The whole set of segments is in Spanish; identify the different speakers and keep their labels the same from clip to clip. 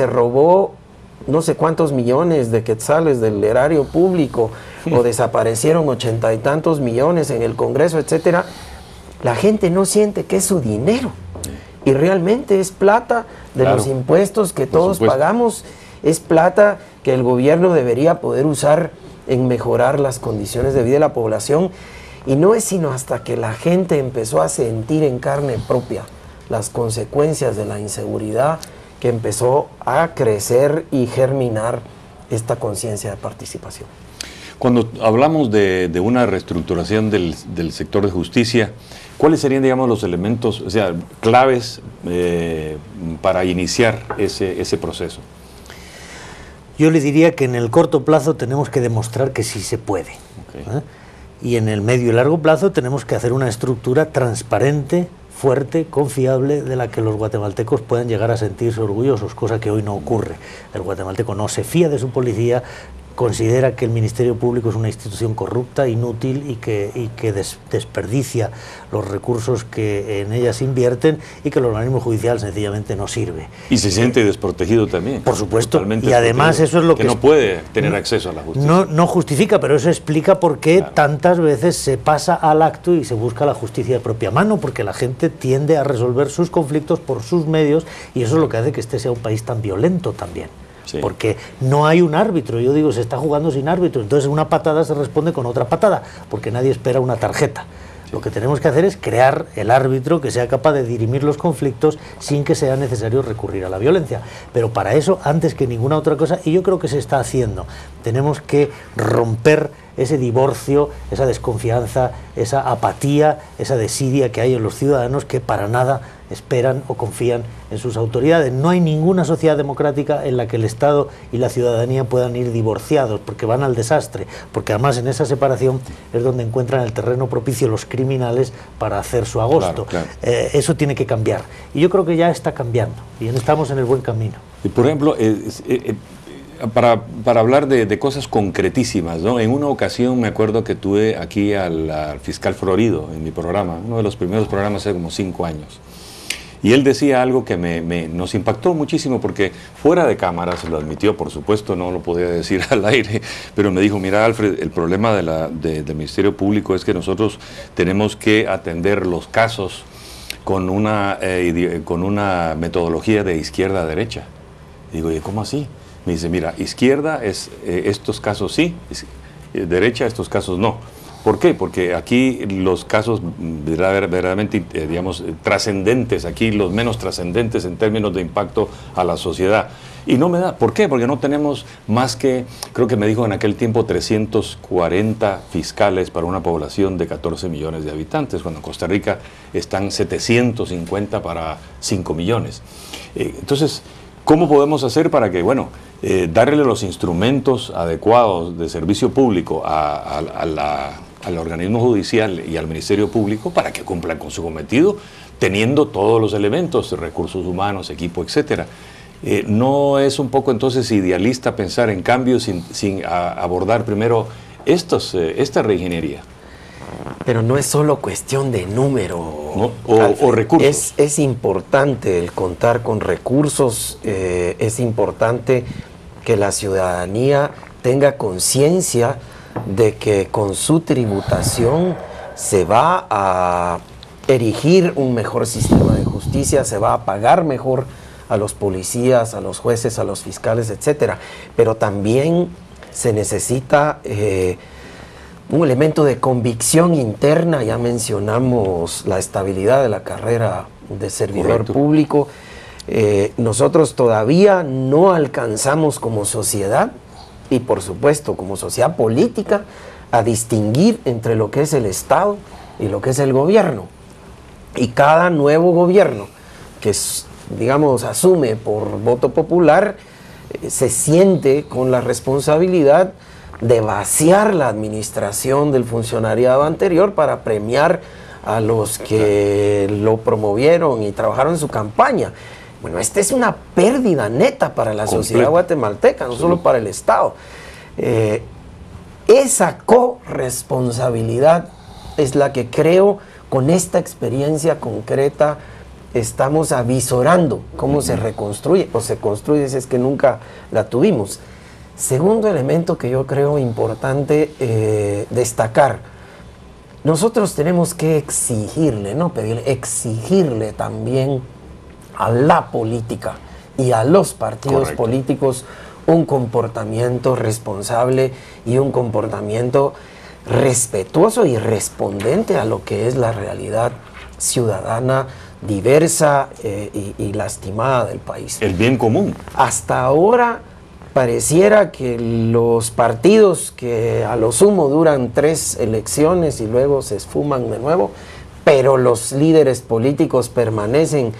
Speaker 1: se robó no sé cuántos millones de quetzales del erario público, o desaparecieron 80 y tantos millones en el Congreso, etcétera, la gente no siente que es su dinero. Y realmente es plata de los impuestos que todos pagamos, es plata que el gobierno debería poder usar en mejorar las condiciones de vida de la población. Y no es sino hasta que la gente empezó a sentir en carne propia las consecuencias de la inseguridad que empezó a crecer y germinar esta conciencia de participación.
Speaker 2: Cuando hablamos de una reestructuración del sector de justicia, ¿cuáles serían, digamos, los elementos, o sea, claves para iniciar ese proceso?
Speaker 3: Yo le diría que en el corto plazo tenemos que demostrar que sí se puede. Y en el medio y largo plazo tenemos que hacer una estructura transparente, fuerte, confiable, de la que los guatemaltecos puedan llegar a sentirse orgullosos, cosa que hoy no ocurre. El guatemalteco no se fía de su policía, considera que el Ministerio Público es una institución corrupta, inútil y que desperdicia los recursos que en ellas invierten, y que el organismo judicial sencillamente no sirve.
Speaker 2: Y se siente desprotegido también.
Speaker 3: Por supuesto, y además eso es lo que
Speaker 2: no puede tener acceso a la justicia.
Speaker 3: No justifica, pero eso explica por qué tantas veces se pasa al acto y se busca la justicia de propia mano, porque la gente tiende a resolver sus conflictos por sus medios, y eso es lo que hace que este sea un país tan violento también. Porque no hay un árbitro. Yo digo, se está jugando sin árbitro, entonces una patada se responde con otra patada, porque nadie espera una tarjeta. Lo que tenemos que hacer es crear el árbitro que sea capaz de dirimir los conflictos sin que sea necesario recurrir a la violencia. Pero para eso, antes que ninguna otra cosa, y yo creo que se está haciendo, tenemos que romper ese divorcio, esa desconfianza, esa apatía, esa desidia que hay en los ciudadanos, que para nada esperan o confían en sus autoridades. No hay ninguna sociedad democrática en la que el Estado y la ciudadanía puedan ir divorciados, porque van al desastre, porque además en esa separación es donde encuentran el terreno propicio los criminales para hacer su agosto. Eso tiene que cambiar, y yo creo que ya está cambiando, y estamos en el buen camino.
Speaker 2: Y por ejemplo, para hablar de cosas concretísimas, ¿no? En una ocasión me acuerdo que tuve aquí al fiscal Florido en mi programa, uno de los primeros programas hace como 5 años. Y él decía algo que nos impactó muchísimo, porque fuera de cámara se lo admitió, por supuesto, no lo podía decir al aire, pero me dijo: mira, Alfred, el problema del Ministerio Público es que nosotros tenemos que atender los casos con una metodología de izquierda a derecha. Y digo, ¿y cómo así? Me dice, mira, izquierda es estos casos sí, derecha estos casos no. ¿Por qué? Porque aquí los casos verdaderamente, digamos, trascendentes, aquí los menos trascendentes en términos de impacto a la sociedad. Y no me da. ¿Por qué? Porque no tenemos más que, creo que me dijo en aquel tiempo, 340 fiscales para una población de 14 millones de habitantes, cuando en Costa Rica están 750 para 5 millones. Entonces, ¿cómo podemos hacer para que, bueno, darle los instrumentos adecuados de servicio público al organismo judicial y al Ministerio Público para que cumplan con su cometido, teniendo todos los elementos, recursos humanos, equipo, etcétera? ¿No es un poco entonces idealista pensar en cambios sin abordar primero esta reingeniería?
Speaker 1: Pero no es solo cuestión de número,
Speaker 2: ¿no? o recursos.
Speaker 1: Es importante el contar con recursos, es importante que la ciudadanía tenga conciencia de que con su tributación se va a erigir un mejor sistema de justicia, se va a pagar mejor a los policías, a los jueces, a los fiscales, etcétera. Pero también se necesita un elemento de convicción interna. Ya mencionamos la estabilidad de la carrera de servidor público. Nosotros todavía no alcanzamos como sociedad, y por supuesto como sociedad política, a distinguir entre lo que es el Estado y lo que es el gobierno. Y cada nuevo gobierno que, digamos, asume por voto popular, se siente con la responsabilidad de vaciar la administración del funcionariado anterior para premiar a los que lo promovieron y trabajaron en su campaña. Bueno, esta es una pérdida neta para la sociedad guatemalteca, no solo para el Estado. Esa corresponsabilidad es la que creo, con esta experiencia concreta, estamos avisorando cómo se reconstruye o se construye si es que nunca la tuvimos. Segundo elemento que yo creo importante destacar, nosotros tenemos que exigirle, no pedirle, exigirle también a la política y a los partidos
Speaker 2: Correcto.
Speaker 1: políticos un comportamiento responsable y un comportamiento respetuoso y respondente a lo que es la realidad ciudadana diversa y lastimada del país.
Speaker 2: El bien común.
Speaker 1: Hasta ahora pareciera que los partidos que a lo sumo duran 3 elecciones y luego se esfuman de nuevo, pero los líderes políticos permanecen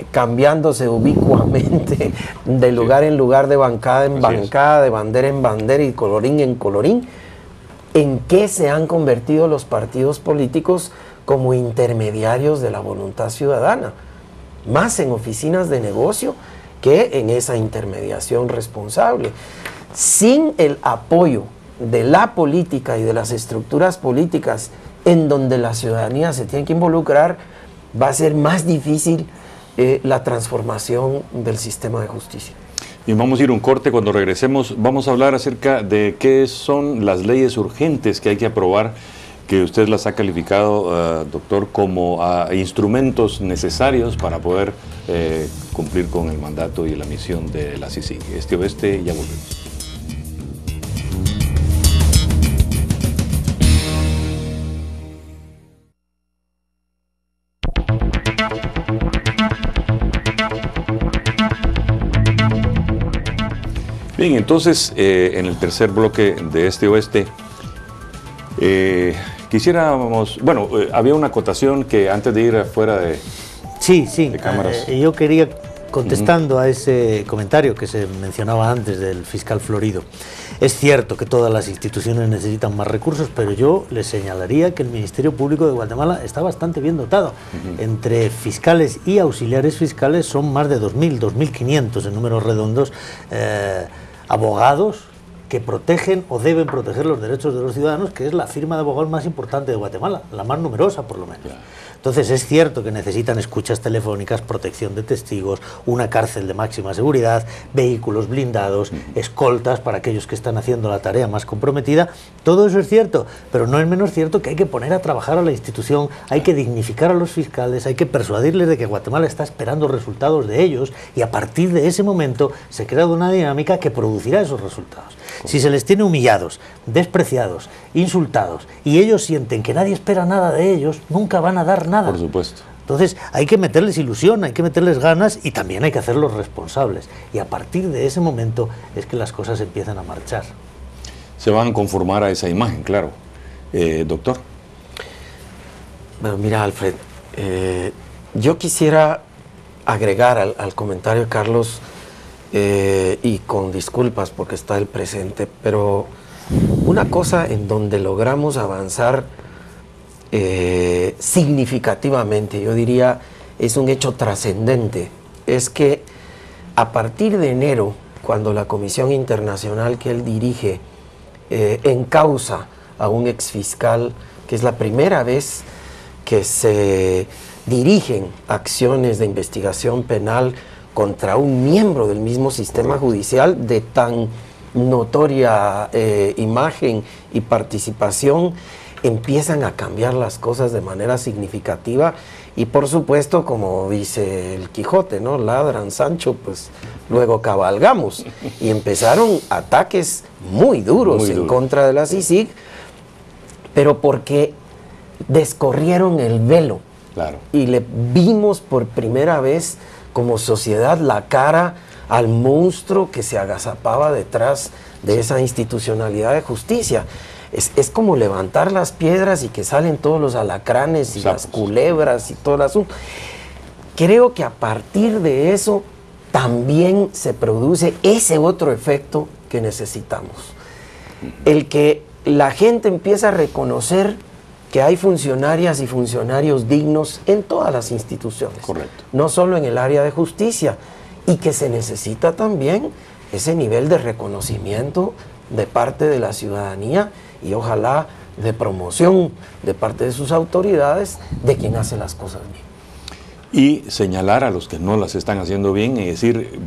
Speaker 1: cambiándose ubicuamente de lugar en lugar, de bancada en bancada, de bandera en bandera y colorín en colorín. ¿En qué se han convertido los partidos políticos como intermediarios de la voluntad ciudadana? Más en oficinas de negocio que en esa intermediación responsable. Sin el apoyo de la política y de las estructuras políticas en donde la ciudadanía se tiene que involucrar, va a ser más difícil la transformación del sistema de justicia.
Speaker 2: Y vamos a ir un corte. Cuando regresemos vamos a hablar acerca de qué son las leyes urgentes que hay que aprobar, que usted las ha calificado, doctor, como instrumentos necesarios para poder cumplir con el mandato y la misión de la CICIG. Este Oeste, ya volvemos. Bien, entonces, en el tercer bloque de Este Oeste, quisiéramos, bueno, había una acotación que antes de ir afuera de...
Speaker 3: Sí,
Speaker 2: de cámaras.
Speaker 3: Yo quería, contestando a ese comentario que se mencionaba antes del fiscal Florido, es cierto que todas las instituciones necesitan más recursos, pero yo le señalaría que el Ministerio Público de Guatemala está bastante bien dotado. Entre fiscales y auxiliares fiscales son más de 2.000, 2.500 en números redondos, abogados que protegen o deben proteger los derechos de los ciudadanos, que es la firma de abogados más importante de Guatemala, la más numerosa por lo menos. Entonces es cierto que necesitan escuchas telefónicas, protección de testigos, una cárcel de máxima seguridad, vehículos blindados, escoltas para aquellos que están haciendo la tarea más comprometida. Todo eso es cierto, pero no es menos cierto que hay que poner a trabajar a la institución, hay que dignificar a los fiscales, hay que persuadirles de que Guatemala está esperando resultados de ellos, y a partir de ese momento se crea una dinámica que producirá esos resultados. Si se les tiene humillados, despreciados, insultados, y ellos sienten que nadie espera nada de ellos, nunca van a dar nada.
Speaker 2: Por supuesto.
Speaker 3: Entonces hay que meterles ilusión, hay que meterles ganas, y también hay que hacerlos responsables. Y a partir de ese momento es que las cosas empiezan a marchar.
Speaker 2: Se van a conformar a esa imagen, claro. Doctor.
Speaker 1: Bueno, mira, Alfred, yo quisiera agregar al comentario de Carlos, y con disculpas porque está el presente, pero una cosa en donde logramos avanzar significativamente, yo diría, es un hecho trascendente, es que a partir de enero, cuando la Comisión Internacional que él dirige encausa a un exfiscal, que es la primera vez que se dirigen acciones de investigación penal contra un miembro del mismo sistema judicial de tan notoria imagen y participación, empiezan a cambiar las cosas de manera significativa. Y por supuesto, como dice el Quijote, ¿no? Ladran Sancho, pues luego cabalgamos. Y empezaron ataques muy duros en contra de la CICIG, pero porque descorrieron el velo.
Speaker 2: Claro.
Speaker 1: Y le vimos por primera vez como sociedad la cara al monstruo que se agazapaba detrás de esa institucionalidad de justicia. Es como levantar las piedras y que salen todos los alacranes y las culebras y todo el asunto. Creo que a partir de eso también se produce ese otro efecto que necesitamos. El que la gente empieza a reconocer que hay funcionarias y funcionarios dignos en todas las instituciones.
Speaker 2: Correcto.
Speaker 1: No solo en el área de justicia, y que se necesita también ese nivel de reconocimiento de parte de la ciudadanía y ojalá de promoción de parte de sus autoridades de quien hace las cosas bien.
Speaker 2: y señalar a los que no las están haciendo bien y decir,